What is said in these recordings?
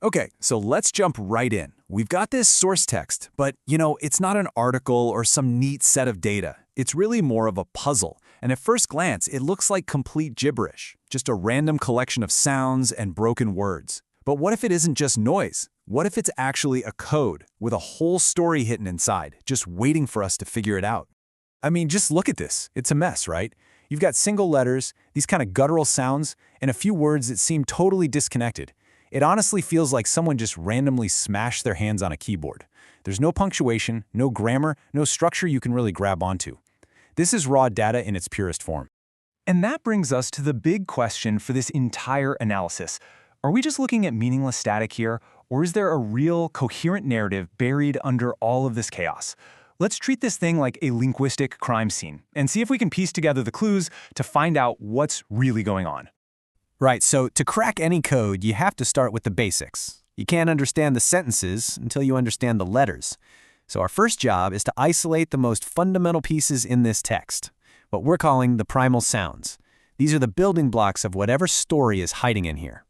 Okay, so let's jump right in. We've got this source text, but it's not an article or some neat set of data. It's really more of a puzzle, and at first glance, it looks like complete gibberish, just a random collection of sounds and broken words. But what if it isn't just noise? What if it's actually a code with a whole story hidden inside, just waiting for us to figure it out? I mean, just look at this. It's a mess, right? You've got single letters, these kind of guttural sounds, and a few words that seem totally disconnected. It honestly feels like someone just randomly smashed their hands on a keyboard. There's no punctuation, no grammar, no structure you can really grab onto. This is raw data in its purest form. And that brings us to the big question for this entire analysis. Are we just looking at meaningless static here, or is there a real, coherent narrative buried under all of this chaos? Let's treat this thing like a linguistic crime scene and see if we can piece together the clues to find out what's really going on. Right, so to crack any code, you have to start with the basics. You can't understand the sentences until you understand the letters. So our first job is to isolate the most fundamental pieces in this text, what we're calling the primal sounds. These are the building blocks of whatever story is hiding in here.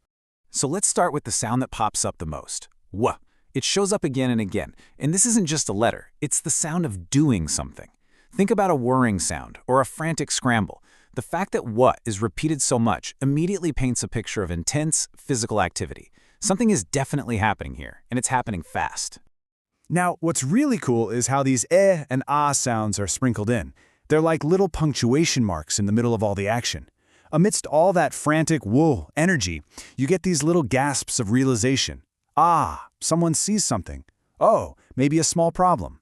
So let's start with the sound that pops up the most. W. It shows up again and again, and this isn't just a letter, it's the sound of doing something. Think about a whirring sound or a frantic scramble. The fact that what is repeated so much immediately paints a picture of intense physical activity. Something is definitely happening here, and it's happening fast. Now, what's really cool is how these eh and ah sounds are sprinkled in. They're like little punctuation marks in the middle of all the action. Amidst all that frantic whoa energy, you get these little gasps of realization. Ah, someone sees something. Oh, maybe a small problem.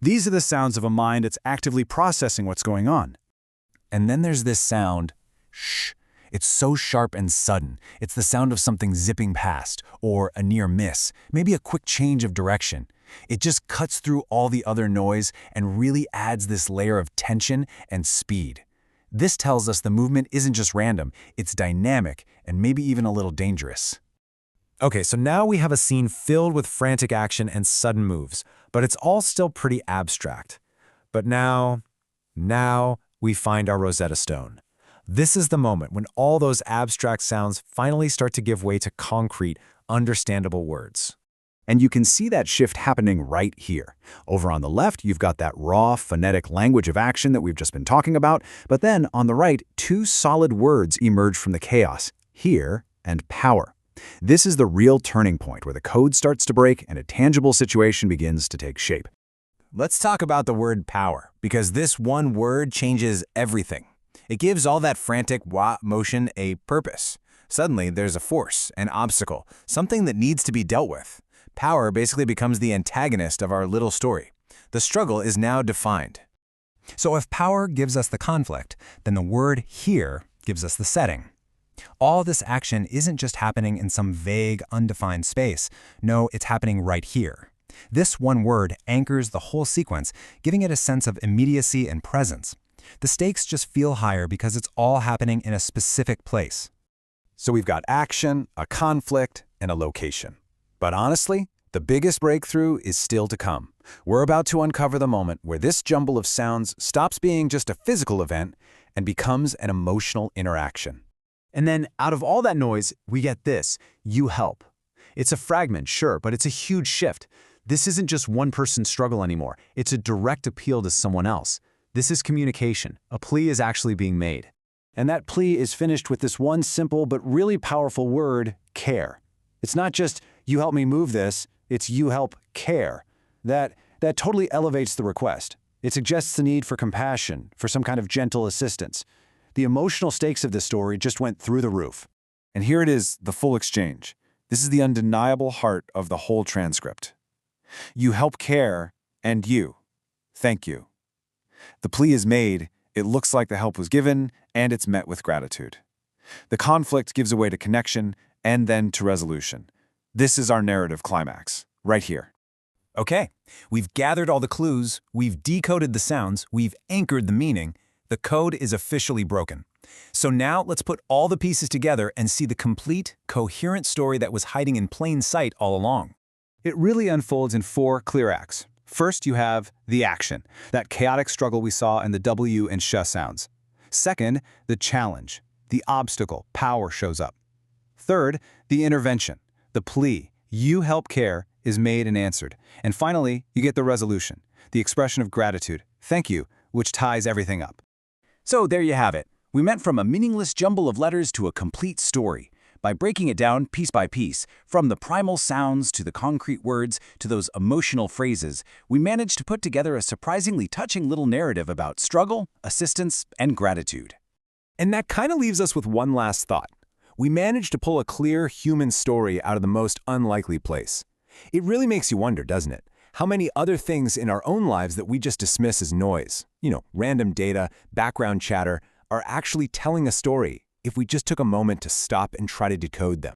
These are the sounds of a mind that's actively processing what's going on. And then there's this sound, shh. It's so sharp and sudden. It's the sound of something zipping past, or a near miss, maybe a quick change of direction. It just cuts through all the other noise and really adds this layer of tension and speed. This tells us the movement isn't just random, it's dynamic and maybe even a little dangerous. Okay, so now we have a scene filled with frantic action and sudden moves, but it's all still pretty abstract. But now we find our Rosetta Stone. This is the moment when all those abstract sounds finally start to give way to concrete, understandable words. And you can see that shift happening right here. Over on the left, you've got that raw, phonetic language of action that we've just been talking about, but then on the right, two solid words emerge from the chaos, here and power. This is the real turning point where the code starts to break and a tangible situation begins to take shape. Let's talk about the word power, because this one word changes everything. It gives all that frantic wah motion a purpose. Suddenly, there's a force, an obstacle, something that needs to be dealt with. Power basically becomes the antagonist of our little story. The struggle is now defined. So if power gives us the conflict, then the word here gives us the setting. All this action isn't just happening in some vague, undefined space. No, it's happening right here. This one word anchors the whole sequence, giving it a sense of immediacy and presence. The stakes just feel higher because it's all happening in a specific place. So we've got action, a conflict, and a location. But honestly, the biggest breakthrough is still to come. We're about to uncover the moment where this jumble of sounds stops being just a physical event and becomes an emotional interaction. And then out of all that noise, we get this, you help. It's a fragment, sure, but it's a huge shift. This isn't just one person's struggle anymore. It's a direct appeal to someone else. This is communication. A plea is actually being made. And that plea is finished with this one simple but really powerful word, care. It's not just, you help me move this, it's you help care. That totally elevates the request. It suggests the need for compassion, for some kind of gentle assistance. The emotional stakes of this story just went through the roof. And here it is, the full exchange. This is the undeniable heart of the whole transcript. You help care, and you. Thank you. The plea is made, it looks like the help was given, and it's met with gratitude. The conflict gives way to connection, and then to resolution. This is our narrative climax, right here. Okay, we've gathered all the clues, we've decoded the sounds, we've anchored the meaning. The code is officially broken. So now let's put all the pieces together and see the complete, coherent story that was hiding in plain sight all along. It really unfolds in 4 clear acts. First, you have the action, that chaotic struggle we saw in the W and sh sounds. Second, the challenge, the obstacle, power shows up. Third, the intervention, the plea, You help care is made and answered. And finally, you get the resolution, the expression of gratitude, thank you, which ties everything up. So there you have it. We went from a meaningless jumble of letters to a complete story. By breaking it down piece by piece, from the primal sounds to the concrete words to those emotional phrases, we managed to put together a surprisingly touching little narrative about struggle, assistance, and gratitude. And that kind of leaves us with one last thought. We managed to pull a clear human story out of the most unlikely place. It really makes you wonder, doesn't it? How many other things in our own lives that we just dismiss as noise, random data, background chatter, are actually telling a story if we just took a moment to stop and try to decode them.